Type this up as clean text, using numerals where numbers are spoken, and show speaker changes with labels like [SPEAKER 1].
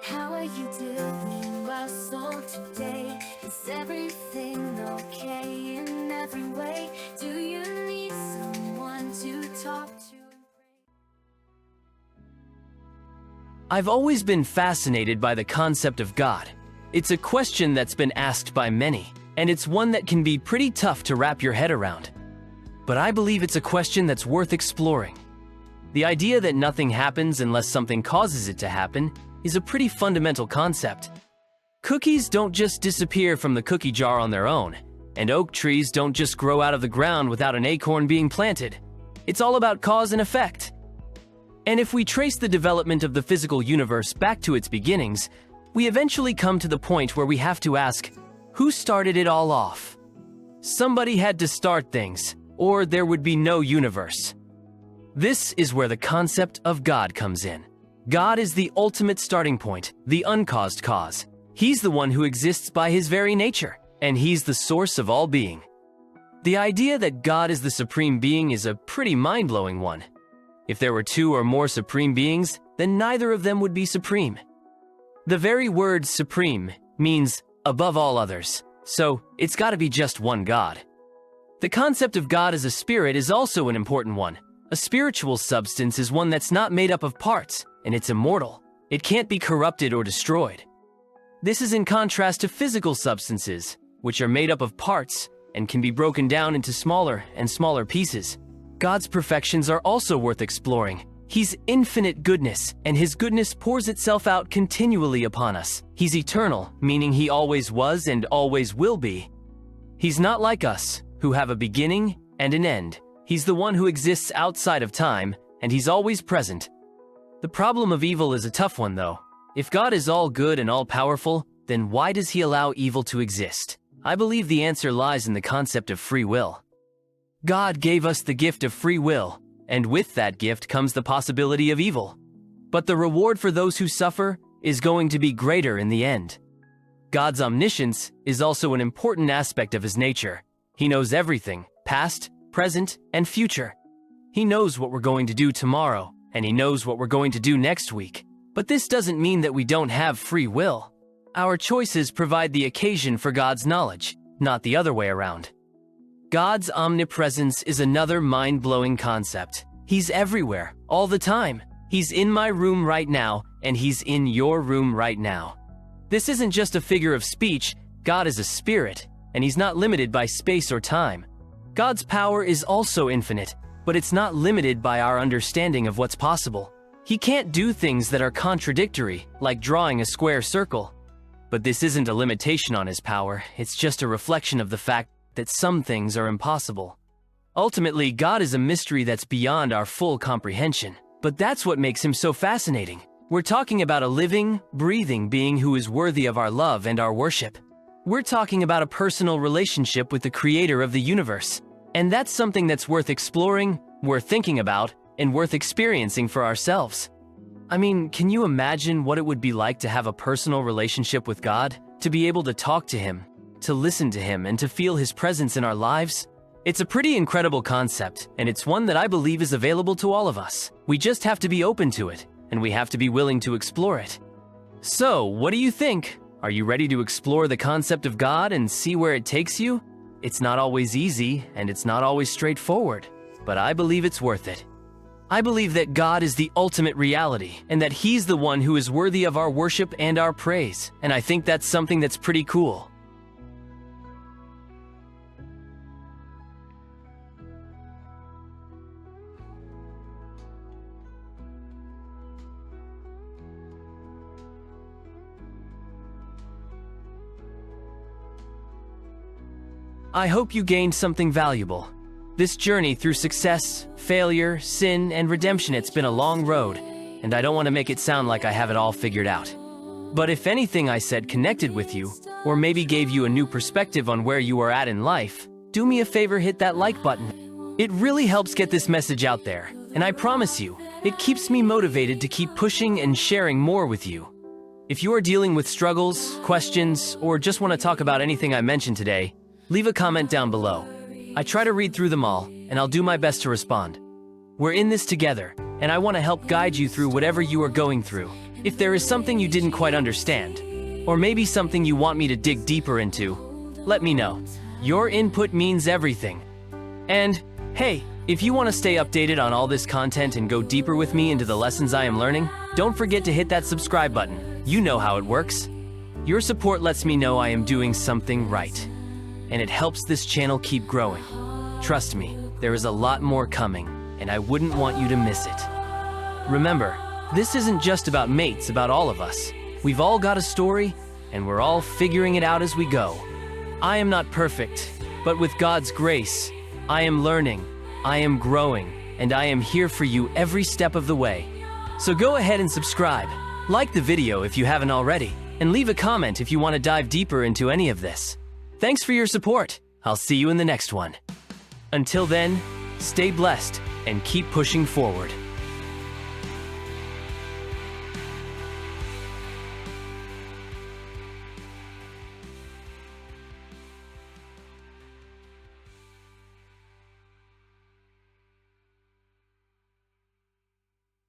[SPEAKER 1] How are you doing? What's on today? Is everything okay in every way? Do you need someone to talk to?
[SPEAKER 2] I've always been fascinated by the concept of God. It's a question that's been asked by many, and it's one that can be pretty tough to wrap your head around. But I believe it's a question that's worth exploring. The idea that nothing happens unless something causes it to happen is a pretty fundamental concept. Cookies don't just disappear from the cookie jar on their own, and oak trees don't just grow out of the ground without an acorn being planted. It's all about cause and effect. And if we trace the development of the physical universe back to its beginnings, we eventually come to the point where we have to ask, who started it all off? Somebody had to start things, or there would be no universe. This is where the concept of God comes in. God is the ultimate starting point, the uncaused cause. He's the one who exists by his very nature, and he's the source of all being. The idea that God is the supreme being is a pretty mind-blowing one. If there were two or more supreme beings, then neither of them would be supreme. The very word supreme means above all others, so it's got to be just one God. The concept of God as a spirit is also an important one. A spiritual substance is one that's not made up of parts, and it's immortal. It can't be corrupted or destroyed. This is in contrast to physical substances, which are made up of parts and can be broken down into smaller and smaller pieces. God's perfections are also worth exploring. He's infinite goodness, and his goodness pours itself out continually upon us. He's eternal, meaning he always was and always will be. He's not like us, who have a beginning and an end. He's the one who exists outside of time, and he's always present. The problem of evil is a tough one, though. If God is all good and all-powerful, then why does he allow evil to exist? I believe the answer lies in the concept of free will. God gave us the gift of free will, and with that gift comes the possibility of evil. But the reward for those who suffer is going to be greater in the end. God's omniscience is also an important aspect of his nature. He knows everything, past, present, and future. He knows what we're going to do tomorrow, and he knows what we're going to do next week. But this doesn't mean that we don't have free will. Our choices provide the occasion for God's knowledge, not the other way around. God's omnipresence is another mind-blowing concept. He's everywhere, all the time. He's in my room right now, and he's in your room right now. This isn't just a figure of speech. God is a spirit, and he's not limited by space or time. God's power is also infinite, but it's not limited by our understanding of what's possible. He can't do things that are contradictory, like drawing a square circle. But this isn't a limitation on his power. It's just a reflection of the fact that some things are impossible. Ultimately, God is a mystery that's beyond our full comprehension. But that's what makes him so fascinating. We're talking about a living, breathing being who is worthy of our love and our worship. We're talking about a personal relationship with the creator of the universe. And that's something that's worth exploring, worth thinking about, and worth experiencing for ourselves. I mean, can you imagine what it would be like to have a personal relationship with God? To be able to talk to him, to listen to him, and to feel his presence in our lives? It's a pretty incredible concept, and it's one that I believe is available to all of us. We just have to be open to it, and we have to be willing to explore it. So, what do you think? Are you ready to explore the concept of God and see where it takes you? It's not always easy, and it's not always straightforward, but I believe it's worth it. I believe that God is the ultimate reality, and that he's the one who is worthy of our worship and our praise, and I think that's something that's pretty cool. I hope you gained something valuable. This journey through success, failure, sin, and redemption, it's been a long road, and I don't want to make it sound like I have it all figured out. But if anything I said connected with you, or maybe gave you a new perspective on where you are at in life, do me a favor, hit that like button. It really helps get this message out there, and I promise you, it keeps me motivated to keep pushing and sharing more with you. If you are dealing with struggles, questions, or just want to talk about anything I mentioned today, leave a comment down below. I try to read through them all, and I'll do my best to respond. We're in this together, and I want to help guide you through whatever you are going through. If there is something you didn't quite understand, or maybe something you want me to dig deeper into, let me know. Your input means everything. And, hey, if you want to stay updated on all this content and go deeper with me into the lessons I am learning, don't forget to hit that subscribe button. You know how it works. Your support lets me know I am doing something right, and it helps this channel keep growing. Trust me, there is a lot more coming, and I wouldn't want you to miss it. Remember, this isn't just about mates, about all of us. We've all got a story, and we're all figuring it out as we go. I am not perfect, but with God's grace, I am learning, I am growing, and I am here for you every step of the way. So go ahead and subscribe, like the video if you haven't already, and leave a comment if you want to dive deeper into any of this. Thanks for your support. I'll see you in the next one. Until then, stay blessed and keep pushing forward.